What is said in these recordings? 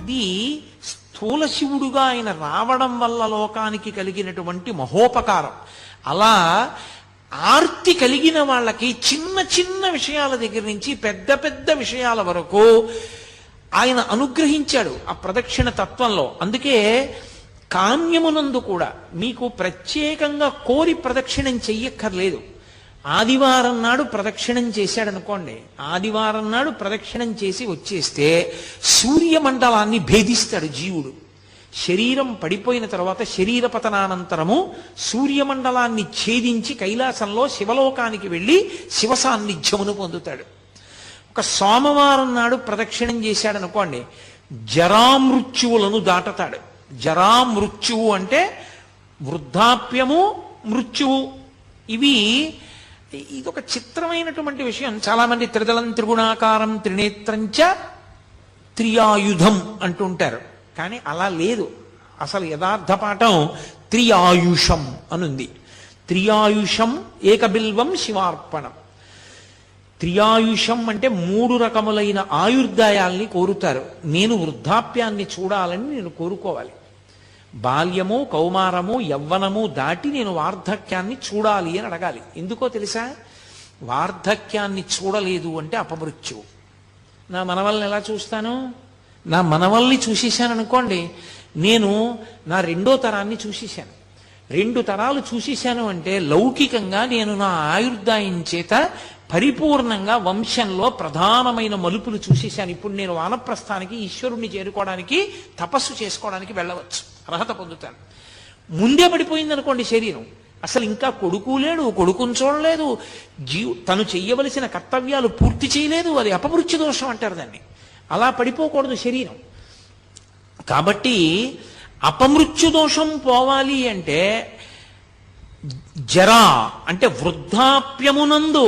అది స్థూల శివుడుగా ఆయన రావడం వల్ల లోకానికి కలిగినటువంటి మహోపకారం. అలా ఆర్తి కలిగిన వాళ్ళకి చిన్న చిన్న విషయాల దగ్గర నుంచి పెద్ద పెద్ద విషయాల వరకు ఆయన అనుగ్రహించాడు ఆ ప్రదక్షిణ తత్వంలో. అందుకే కామ్యమునందు కూడా మీకు ప్రత్యేకంగా కోరి ప్రదక్షిణం చెయ్యక్కర్లేదు. ఆదివారం నాడు ప్రదక్షిణం చేశాడనుకోండి, ఆదివారం నాడు ప్రదక్షిణం చేసి వచ్చేస్తే సూర్యమండలాన్ని భేదిస్తాడు జీవుడు. శరీరం పడిపోయిన తర్వాత శరీర పతనానంతరము సూర్యమండలాన్ని ఛేదించి కైలాసంలో శివలోకానికి వెళ్ళి శివ సాన్నిధ్యమును పొందుతాడు. ఒక సోమవారం నాడు ప్రదక్షిణం చేశాడనుకోండి, జరామృత్యువులను దాటతాడు. జరామృత్యువు అంటే వృద్ధాప్యము, మృత్యువు. ఇదొక చిత్రమైనటువంటి విషయం. చాలామంది త్రిదళం త్రిగుణాకారం త్రినేత్రంచ త్రియాయుధం అంటుంటారు, కానీ అలా లేదు. అసలు యథార్థ పాఠం త్రియాయుషం అనుంది. త్రియాయుషం ఏకబిల్వం శివార్పణం. త్రియాయుషం అంటే 3 రకములైన ఆయుర్దాయాల్ని కోరుతారు. నేను వృద్ధాప్యాన్ని చూడాలని నేను కోరుకోవాలి. బాల్యము, కౌమారము, యవ్వనము దాటి నేను వార్ధక్యాన్ని చూడాలి అని అడగాలి. ఎందుకో తెలుసా? వార్ధక్యాన్ని చూడలేదు అంటే అపమృత్యువు. నా మనవల్ని ఎలా చూస్తాను? నా మనవల్ని చూసేశాను అనుకోండి, నేను నా 2వ తరాన్ని చూసేశాను. 2 తరాలు చూసేశాను అంటే లౌకికంగా నేను నా ఆయుర్దాయం చేత పరిపూర్ణంగా వంశంలో ప్రధానమైన మలుపులు చూసేశాను. ఇప్పుడు నేను వానప్రస్థానికి, ఈశ్వరుణ్ణి చేరుకోవడానికి, తపస్సు చేసుకోవడానికి వెళ్ళవచ్చు, అర్హత పొందుతాను. ముందే పడిపోయింది అనుకోండి శరీరం, అసలు ఇంకా కొడుకు లేడు, కొడుకుని చూడలేదు, తను చెయ్యవలసిన కర్తవ్యాలు పూర్తి చేయలేదు, అది అపమృత్యు దోషం అంటారు దాన్ని. అలా పడిపోకూడదు శరీరం. కాబట్టి అపమృత్యు దోషం పోవాలి అంటే జరా అంటే వృద్ధాప్యమునందు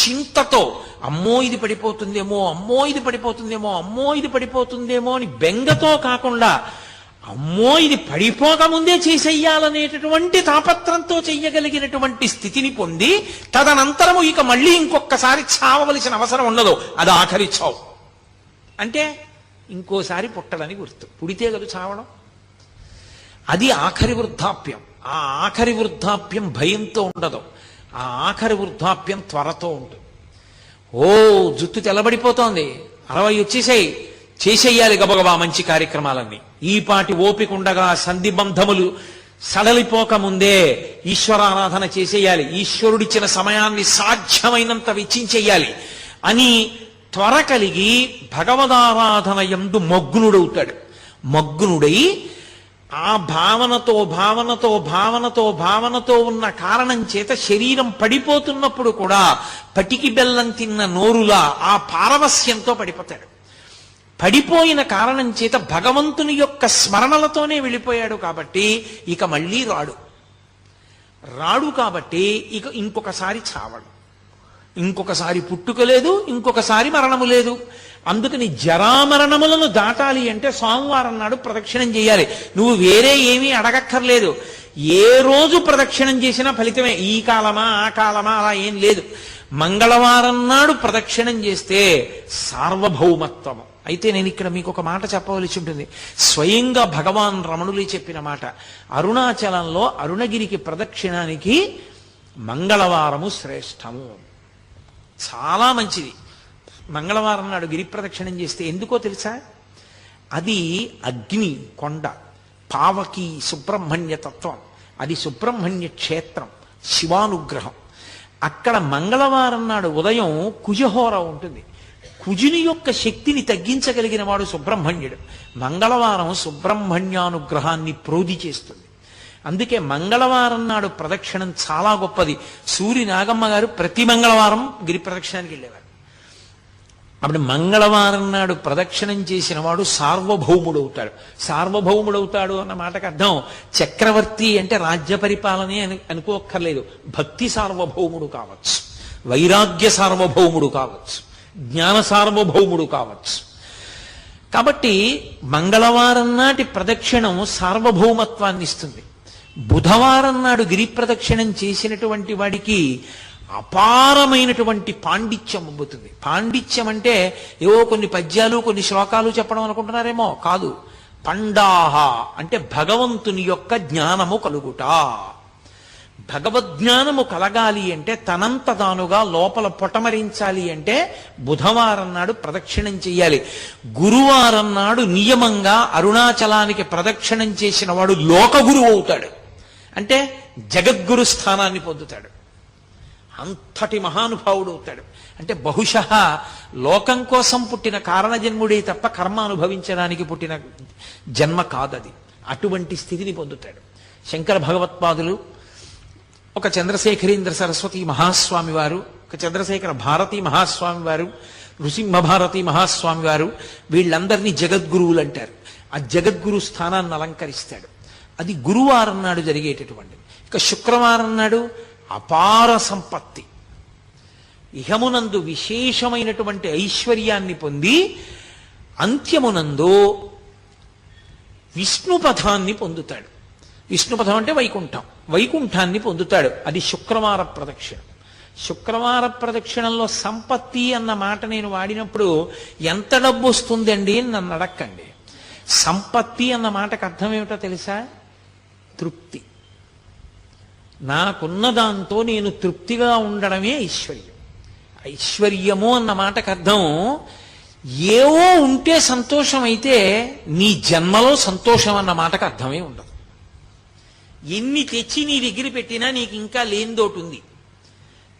చింతతో అమ్మో ఇది పడిపోతుందేమో, అమ్మో ఇది పడిపోతుందేమో, అమ్మో ఇది పడిపోతుందేమో అని బెంగతో కాకుండా అమ్మో ఇది పడిపోకముందే చేసేయాలనేటటువంటి తాపత్రంతో చెయ్యగలిగినటువంటి స్థితిని పొంది తదనంతరము ఇక మళ్ళీ ఇంకొకసారి చావవలసిన అవసరం ఉండదు. అది ఆఖరి చావు. అంటే ఇంకోసారి పుట్టడని గుర్తు. పుడితే కదా చావడం. అది ఆఖరి వృద్ధాప్యం. ఆ ఆఖరి వృద్ధాప్యం భయంతో ఉండదు, ఆ ఆఖరి వృద్ధాప్యం త్వరతో ఉంటుంది. ఓ జుట్టు తెల్లబడిపోతోంది, 60 వచ్చేసాయి, చేసేయాలి గబగబా మంచి కార్యక్రమాలన్నీ. ఈ పాటి ఓపిక ఉండగా సంధిబంధములు సడలిపోకముందే ఈశ్వరారాధన చేసేయాలి, ఈశ్వరుడిచ్చిన సమయాన్ని సాధ్యమైనంత వెచ్చించేయాలి అని త్వర కలిగి భగవదారాధన యందు మగ్నుడవుతాడు. మగ్నుడై ఆ భావనతో భావనతో భావనతో భావనతో ఉన్న కారణం చేత శరీరం పడిపోతున్నప్పుడు కూడా పటికి బెల్లం తిన్న నోరులా ఆ పారవస్యంతో పడిపోతాడు. పడిపోయిన కారణం చేత భగవంతుని యొక్క స్మరణలతోనే వెళ్ళిపోయాడు కాబట్టి ఇక మళ్ళీ రాడు కాబట్టి ఇక ఇంకొకసారి చావడు, ఇంకొకసారి పుట్టుక లేదు, ఇంకొకసారి మరణము లేదు. అందుకని జరామరణములను దాటాలి అంటే సోమవారం నాడు ప్రదక్షిణం చేయాలి. నువ్వు వేరే ఏమీ అడగక్కర్లేదు. ఏ రోజు ప్రదక్షిణం చేసినా ఫలితమే. ఈ కాలమా ఆ కాలమా అలా ఏం లేదు. మంగళవారం నాడు ప్రదక్షిణం చేస్తే సార్వభౌమత్వము. అయితే నేను ఇక్కడ మీకు ఒక మాట చెప్పవలసి ఉంటుంది. స్వయంగా భగవాన్ రమణులే చెప్పిన మాట. అరుణాచలంలో అరుణగిరికి ప్రదక్షిణానికి మంగళవారము శ్రేష్టము, చాలా మంచిది. మంగళవారం నాడు గిరి ప్రదక్షిణం చేస్తే ఎందుకో తెలుసా? అది అగ్ని కొండ, పావకి సుబ్రహ్మణ్య తత్వం, అది సుబ్రహ్మణ్య క్షేత్రం, శివానుగ్రహం. అక్కడ మంగళవారం నాడు ఉదయం కుజహోర ఉంటుంది. కుజుని యొక్క శక్తిని తగ్గించగలిగిన వాడు సుబ్రహ్మణ్యుడు. మంగళవారం సుబ్రహ్మణ్యానుగ్రహాన్ని ప్రోధి చేస్తుంది. అందుకే మంగళవారం నాడు ప్రదక్షిణం చాలా గొప్పది. సూరి నాగమ్మ గారు ప్రతి మంగళవారం గిరి ప్రదక్షిణానికి వెళ్ళేవారు. అప్పుడు మంగళవారం నాడు ప్రదక్షిణం చేసిన వాడు సార్వభౌముడవుతాడు. సార్వభౌముడవుతాడు అన్న మాటకు అర్థం చక్రవర్తి అంటే రాజ్య పరిపాలనే అనుకోక్కర్లేదు. భక్తి సార్వభౌముడు కావచ్చు, వైరాగ్య సార్వభౌముడు కావచ్చు, జ్ఞాన సార్వభౌముడు కావచ్చు. కాబట్టి మంగళవారం నాటి ప్రదక్షిణం సార్వభౌమత్వాన్ని ఇస్తుంది. బుధవారం నాడు గిరి ప్రదక్షిణం చేసినటువంటి వాడికి అపారమైనటువంటి పాండిత్యం అబ్బుతుంది. పాండిత్యం అంటే ఏవో కొన్ని పద్యాలు కొన్ని శ్లోకాలు చెప్పడం అనుకుంటున్నారేమో, కాదు. పండాహ అంటే భగవంతుని యొక్క జ్ఞానము కలుగుట. భగవద్జ్ఞానము కలగాలి అంటే తనంత తానుగా లోపల పొటమరించాలి అంటే బుధవారం నాడు ప్రదక్షిణం చెయ్యాలి. గురువారం నాడు నియమంగా అరుణాచలానికి ప్రదక్షిణం చేసిన వాడు లోకగురువు అవుతాడు. అంటే జగద్గురు స్థానాన్ని పొందుతాడు. అంతటి మహానుభావుడు అవుతాడు. అంటే బహుశః లోకం కోసం పుట్టిన కారణజన్ముడే తప్ప కర్మ అనుభవించడానికి పుట్టిన జన్మ కాదది. అటువంటి స్థితిని పొందుతాడు. శంకర భగవత్పాదులు, ఒక చంద్రశేఖరేంద్ర సరస్వతి మహాస్వామి వారు, ఒక చంద్రశేఖర భారతీ మహాస్వామి వారు, నృసింహ భారతీ మహాస్వామి వారు, వీళ్ళందరినీ జగద్గురువులు అంటారు. ఆ జగద్గురు స్థానాన్ని అలంకరిస్తాడు. అది గురువారం నాడు జరిగేటటువంటిది. ఇక శుక్రవారం నాడు అపార సంపత్తి, ఇహమునందు విశేషమైనటువంటి ఐశ్వర్యాన్ని పొంది అంత్యమునందు విష్ణుపథాన్ని పొందుతాడు. విష్ణుపథం అంటే వైకుంఠం, వైకుంఠాన్ని పొందుతాడు. అది శుక్రవార ప్రదక్షిణం. శుక్రవార ప్రదక్షిణంలో సంపత్తి అన్న మాట నేను వాడినప్పుడు ఎంత డబ్బు వస్తుందండి అని నన్ను అడక్కండి. సంపత్తి అన్న మాటకు అర్థం ఏమిటో తెలుసా? తృప్తి. నాకున్న దాంతో నేను తృప్తిగా ఉండడమే ఐశ్వర్యం. ఐశ్వర్యము అన్న మాటకు అర్థం ఏవో ఉంటే సంతోషం అయితే నీ జన్మలో సంతోషం అన్న మాటకు అర్థమే ఉండదు. ఎన్ని తెచ్చి నీ దగ్గర పెట్టినా నీకు ఇంకా లేనిదోటి ఉంది.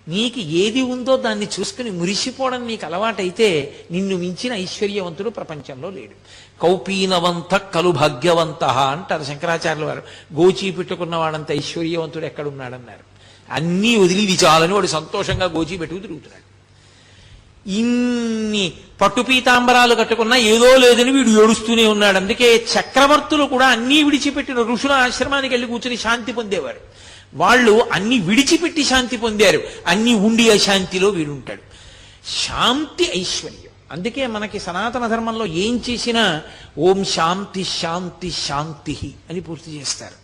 నీకు ఏది ఉందో దాన్ని చూసుకుని మురిసిపోవడం నీకు అలవాటైతే నిన్ను మించిన ఐశ్వర్యవంతుడు ప్రపంచంలో లేడు. కౌపీనవంత కలు భాగ్యవంత అంటారు శంకరాచార్యుల వారు. గోచీ పెట్టుకున్న వాడంత ఐశ్వర్యవంతుడు ఎక్కడున్నాడన్నారు. అన్నీ వదిలి విచాలని వాడు సంతోషంగా గోచీ పెట్టుకు తిరుగుతున్నాడు. ఇన్ని పట్టుపీతాంబరాలు కట్టుకున్నా ఏదో లేదని వీడు ఏడుస్తూనే ఉన్నాడు. అందుకే చక్రవర్తులు కూడా అన్నీ విడిచిపెట్టిన ఋషుల ఆశ్రమానికి వెళ్ళి కూర్చుని శాంతి పొందేవారు. వాళ్ళు అన్ని విడిచిపెట్టి శాంతి పొందారు. అన్ని ఉండి అశాంతిలో వీడుంటాడు. శాంతి ఐశ్వర్యం. అందుకే మనకి సనాతన ధర్మంలో ఏం చేసినా ఓం శాంతి శాంతి శాంతి అని పూర్తి చేస్తారు.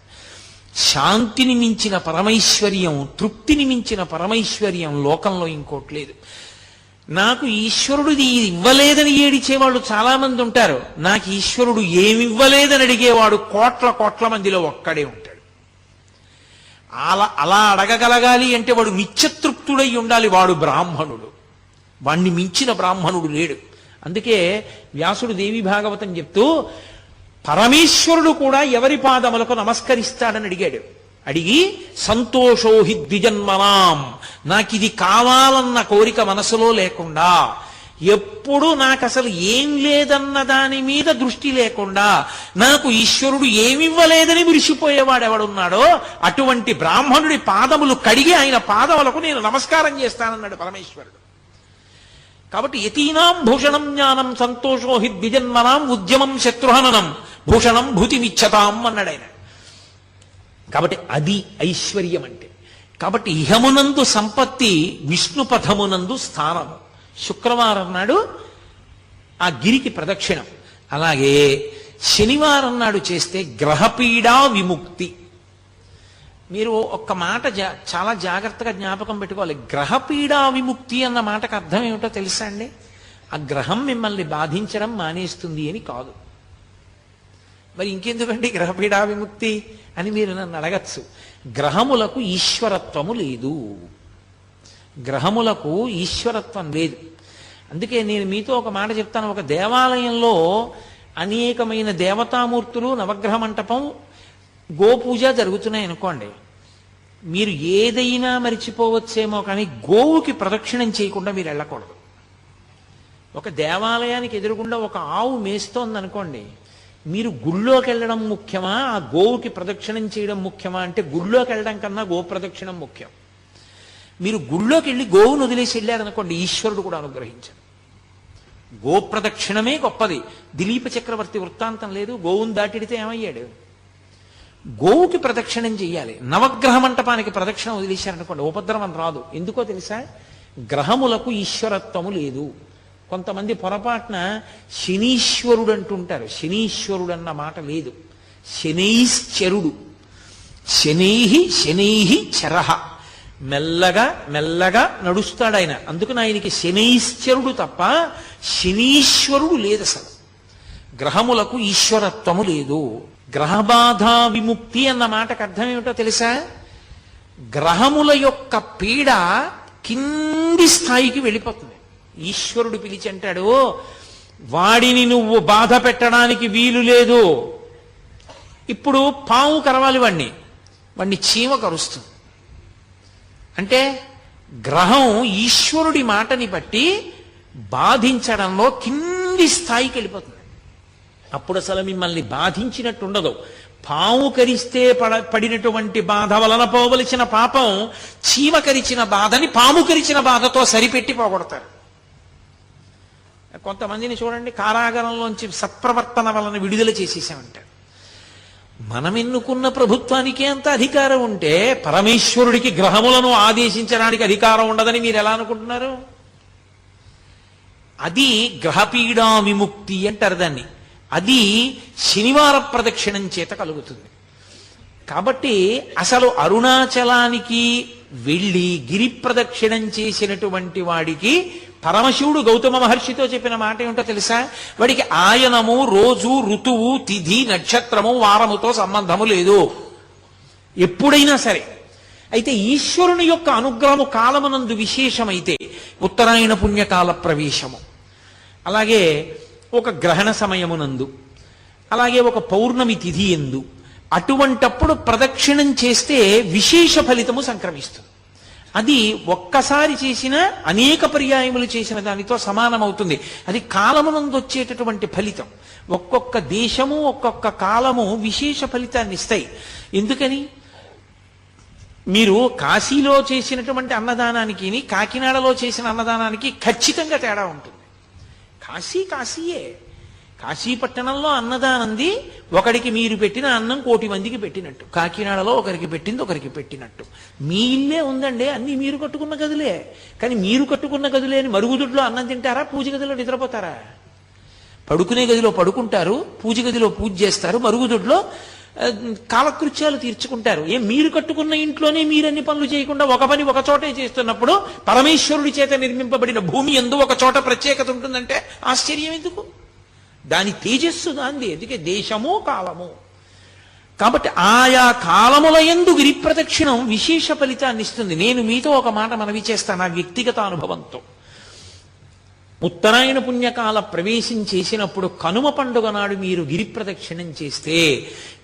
శాంతిని మించిన పరమైశ్వర్యం, తృప్తిని మించిన పరమైశ్వర్యం లోకంలో ఇంకోటి లేదు. నాకు ఈశ్వరుడు ఇవ్వలేదని ఏడిచేవాళ్ళు చాలా మంది ఉంటారు. నాకు ఈశ్వరుడు ఏమివ్వలేదని అడిగేవాడు కోట్ల కోట్ల మందిలో ఒక్కడే ఉంటాడు. అలా అడగగలగాలి అంటే వాడు నిత్యతృప్తుడై ఉండాలి. వాడు బ్రాహ్మణుడు. వాణ్ణి మించిన బ్రాహ్మణుడు లేడు. అందుకే వ్యాసుడు దేవి భాగవతం చెప్తూ పరమేశ్వరుడు కూడా ఎవరి పాదములకు నమస్కరిస్తాడని అడిగాడు. అడిగి సంతోషోహి ద్విజన్మనాం, నాకు ఇది కావాలన్న కోరిక మనసులో లేకుండా, ఎప్పుడు నాకు అసలు ఏం లేదన్న దాని మీద దృష్టి లేకుండా, నాకు ఈశ్వరుడు ఏమివ్వలేదని విరిసిపోయేవాడు ఎవడున్నాడో అటువంటి బ్రాహ్మణుడి పాదములు కడిగి ఆయన పాదములకు నేను నమస్కారం చేస్తానన్నాడు పరమేశ్వరుడు. కాబట్టి యతీనాం భూషణం జ్ఞానం సంతోషోహి ద్విజన్మనాం ఉద్యమం శత్రుహననం భూషణం భూతిమిచ్చతాం అన్నాడు ఆయన. కాబట్టి అది ఐశ్వర్యం అంటే. కాబట్టి ఇహమునందు సంపత్తి, విష్ణుపథమునందు స్థానము. శుక్రవారం నాడు ఆ గిరికి ప్రదక్షిణం. అలాగే శనివారం నాడు చేస్తే గ్రహపీడా విముక్తి. మీరు ఒక్క మాట చాలా జాగ్రత్తగా జ్ఞాపకం పెట్టుకోవాలి. గ్రహపీడా విముక్తి అన్న మాటకు అర్థం ఏమిటో తెలుసా అండి? ఆ గ్రహం మిమ్మల్ని బాధించడం మానేస్తుంది అని కాదు. మరి ఇంకెందుకండి గ్రహపీడా విముక్తి అని మీరు నన్ను అడగచ్చు. గ్రహములకు ఈశ్వరత్వము లేదు. గ్రహములకు ఈశ్వరత్వం లేదు. అందుకే నేను మీతో ఒక మాట చెప్తాను. ఒక దేవాలయంలో అనేకమైన దేవతామూర్తులు, నవగ్రహ మంటపం, గోపూజ జరుగుతున్నాయి అనుకోండి. మీరు ఏదైనా మరిచిపోవచ్చేమో కానీ గోవుకి ప్రదక్షిణం చేయకుండా మీరు వెళ్ళకూడదు. ఒక దేవాలయానికి ఎదురుగుండా ఒక ఆవు మేస్తోంది అనుకోండి, మీరు గుళ్ళోకి వెళ్ళడం ముఖ్యమా, ఆ గోవుకి ప్రదక్షిణం చేయడం ముఖ్యమా అంటే గుళ్ళోకి వెళ్ళడం కన్నా గో ప్రదక్షిణం ముఖ్యం. మీరు గుళ్ళోకి వెళ్ళి గోవును వదిలేసి వెళ్ళారనుకోండి, ఈశ్వరుడు కూడా అనుగ్రహించారు. గో ప్రదక్షిణమే గొప్పది. దిలీప చక్రవర్తి వృత్తాంతం లేదు? గోవును దాటిడితే ఏమయ్యాడు? గోవుకి ప్రదక్షిణం చెయ్యాలి. నవగ్రహ మంటపానికి ప్రదక్షిణం వదిలేశారనుకోండి, ఉపద్రవం రాదు. ఎందుకో తెలుసా? గ్రహములకు ఈశ్వరత్వము లేదు. కొంతమంది పొరపాటున శనీశ్వరుడు అంటుంటారు. శనీశ్వరుడు అన్న మాట లేదు. శనైశ్చరుడు. శనైహి శనైహి చరహ. మెల్లగా మెల్లగా నడుస్తాడు ఆయన. అందుకని ఆయనకి శనైశ్వరుడు తప్ప శనీశ్వరుడు లేదు. అసలు గ్రహములకు ఈశ్వరత్వము లేదు. గ్రహబాధ విముక్తి అన్న మాటకు అర్థం ఏమిటో తెలుసా? గ్రహముల యొక్క పీడ కింది స్థాయికి వెళ్ళిపోతుంది. ఈశ్వరుడు పిలిచి అంటాడు, వాడిని నువ్వు బాధ పెట్టడానికి వీలు లేదు. ఇప్పుడు పాము కరవాలి వాణ్ణి చీమ కరుస్తుంది. అంటే గ్రహం ఈశ్వరుడి మాటని బట్టి బాధించడంలో కింది స్థాయికి వెళ్ళిపోతుంది. అప్పుడు అసలు మిమ్మల్ని బాధించినట్టు ఉండదు. పాము కరిస్తే పడినటువంటి బాధ వలన పోవలసిన పాపం చీమ కరిచిన బాధని పాము కరిచిన బాధతో సరిపెట్టి పోగొడతారు. కొంతమందిని చూడండి, కారాగారంలోంచి సత్ప్రవర్తన వలన విడుదల చేసేసామంటారు. మనం ఎన్నుకున్న ప్రభుత్వానికే అంత అధికారం ఉంటే పరమేశ్వరుడికి గ్రహములను ఆదేశించడానికి అధికారం ఉండదని మీరు ఎలా అనుకుంటున్నారు? అది గ్రహపీడా విముక్తి అంటారు దాన్ని. అది శనివార ప్రదక్షిణం చేత కలుగుతుంది. కాబట్టి అసలు అరుణాచలానికి వెళ్ళి గిరి ప్రదక్షిణం చేసినటువంటి వాడికి పరమశివుడు గౌతమ మహర్షితో చెప్పిన మాట ఏమిటో తెలుసా? వాడికి ఆయనము, రోజు, ఋతువు, తిథి, నక్షత్రము, వారముతో సంబంధము లేదు ఎప్పుడైనా సరే. అయితే ఈశ్వరుని యొక్క అనుగ్రహము కాలమునందు విశేషమైతే ఉత్తరాయణ పుణ్యకాల ప్రవేశము, అలాగే ఒక గ్రహణ సమయమునందు, అలాగే ఒక పౌర్ణమి తిథి ఎందు, అటువంటప్పుడు ప్రదక్షిణం చేస్తే విశేష ఫలితము సంక్రమిస్తుంది. అది ఒక్కసారి చేసిన అనేక పర్యాయములు చేసిన దానితో సమానమవుతుంది. అది కాలమునందు వచ్చేటటువంటి ఫలితం. ఒక్కొక్క దేశము ఒక్కొక్క కాలము విశేష ఫలితాన్ని ఇస్తాయి. ఎందుకని? మీరు కాశీలో చేసినటువంటి అన్నదానానికి కాకినాడలో చేసిన అన్నదానానికి ఖచ్చితంగా తేడా ఉంటుంది. కాశీయే. కాశీ పట్టణంలో అన్నదానంది ఒకడికి మీరు పెట్టిన అన్నం 1,000,000 మందికి పెట్టినట్టు, కాకినాడలో ఒకరికి పెట్టింది ఒకరికి పెట్టినట్టు. మీ ఇల్లే ఉందండి, అన్ని మీరు కట్టుకున్న గదులే. కానీ మీరు కట్టుకున్న గదులే అని మరుగుదొడ్లో అన్నం తింటారా? పూజ గదిలో నిద్రపోతారా? పడుకునే గదిలో పడుకుంటారు, పూజ గదిలో పూజ చేస్తారు, మరుగుదొడ్లో కాలకృత్యాలు తీర్చుకుంటారు. మీరు కట్టుకున్న ఇంట్లోనే మీరన్ని పనులు చేయకుండా ఒక పని ఒక చోటే చేస్తున్నప్పుడు పరమేశ్వరుడి చేత నిర్మింపబడిన భూమి యందు ఒక చోట ప్రత్యేకత ఉంటుందంటే ఆశ్చర్యం ఎందుకు? దాని తేజస్సు దాంది. అందుకే దేశము కాలము. కాబట్టి ఆయా కాలముల యందు గిరి ప్రదక్షిణం విశేష ఫలితాన్ని ఇస్తుంది. నేను మీతో ఒక మాట మనవి చేస్తాను నా వ్యక్తిగత అనుభవంతో. ఉత్తరాయణ పుణ్యకాల ప్రవేశం చేసినప్పుడు కనుమ పండుగ నాడు మీరు గిరి ప్రదక్షిణం చేస్తే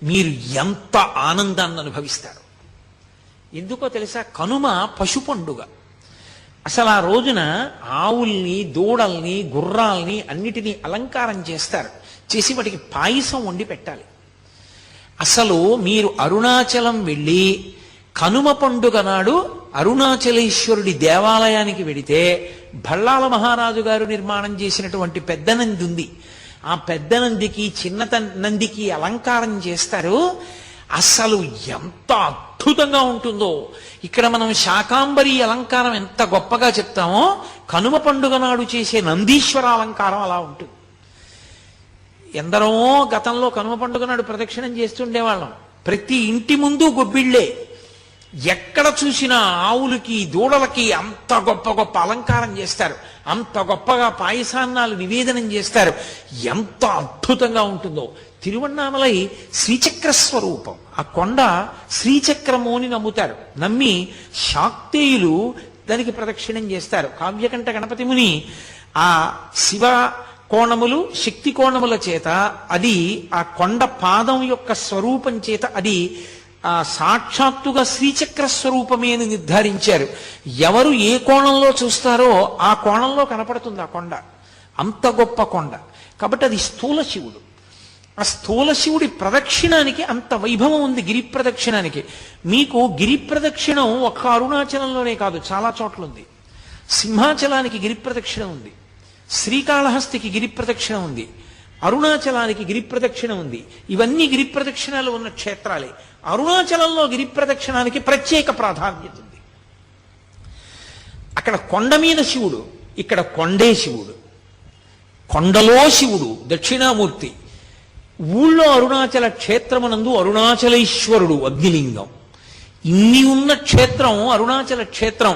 మీరు ఎంత ఆనందాన్ని అనుభవిస్తారు. ఎందుకో తెలుసా? కనుమ పశు పండుగ. అసలు ఆ రోజున ఆవుల్ని, దూడల్ని, గుర్రాల్ని అన్నిటినీ అలంకారం చేస్తారు. చేసి వాటికి పాయసం వండి పెట్టాలి. అసలు మీరు అరుణాచలం వెళ్ళి కనుమ పండుగ నాడు అరుణాచలేశ్వరుడి దేవాలయానికి వెడితే భళ్ళాల మహారాజు గారు నిర్మాణం చేసినటువంటి పెద్ద నంది ఉంది. ఆ పెద్ద నందికి చిన్న నందికి అలంకారం చేస్తారు. అసలు ఎంత అద్భుతంగా ఉంటుందో. ఇక్కడ మనం శాకాంబరి అలంకారం ఎంత గొప్పగా చెప్తామో కనుమ పండుగ నాడు చేసే నందీశ్వర అలంకారం అలా ఉంటుంది. ఎందరో గతంలో కనుమ పండుగ నాడు ప్రదక్షిణం చేస్తుండేవాళ్ళం. ప్రతి ఇంటి ముందు గొబ్బిళ్ళే. ఎక్కడ చూసినా ఆవులకి, దూడలకి అంత గొప్ప గొప్ప అలంకారం చేస్తారు. అంత గొప్పగా పాయసాన్నాలు నివేదనం చేస్తారు. ఎంత అద్భుతంగా ఉంటుందో. తిరువన్నామలై శ్రీచక్ర స్వరూపం. ఆ కొండ శ్రీచక్రము అని నమ్ముతారు. నమ్మి శాక్తేయులు దానికి ప్రదక్షిణం చేస్తారు. కావ్యకంఠ గణపతి ముని ఆ శివ కోణములు, శక్తి కోణముల చేత అది ఆ కొండ పాదం యొక్క స్వరూపం చేత అది సాక్షాత్తుగా శ్రీచక్ర స్వరూపమే అని నిర్ధారించారు. ఎవరు ఏ కోణంలో చూస్తారో ఆ కోణంలో కనపడుతుంది ఆ కొండ. అంత గొప్ప కొండ. కాబట్టి అది స్థూల శివుడు. ఆ స్థూల శివుడి ప్రదక్షిణానికి అంత వైభవం ఉంది. గిరి ప్రదక్షిణానికి మీకు గిరి ప్రదక్షిణం ఒక్క అరుణాచలంలోనే కాదు, చాలా చోట్ల ఉంది. సింహాచలానికి గిరి ప్రదక్షిణ ఉంది, శ్రీకాళహస్తికి గిరి ప్రదక్షిణ ఉంది, అరుణాచలానికి గిరి ప్రదక్షిణ ఉంది. ఇవన్నీ గిరి ప్రదక్షిణాలు ఉన్న క్షేత్రాలే. అరుణాచలంలో గిరి ప్రదక్షిణానికి ప్రత్యేక ప్రాధాన్యత ఉంది. అక్కడ కొండ మీద శివుడు, ఇక్కడ కొండే శివుడు. కొండలో శివుడు దక్షిణామూర్తి. ఊళ్ళో అరుణాచల క్షేత్రమునందు అరుణాచలేశ్వరుడు అగ్నిలింగం. ఇన్ని ఉన్న క్షేత్రం అరుణాచల క్షేత్రం.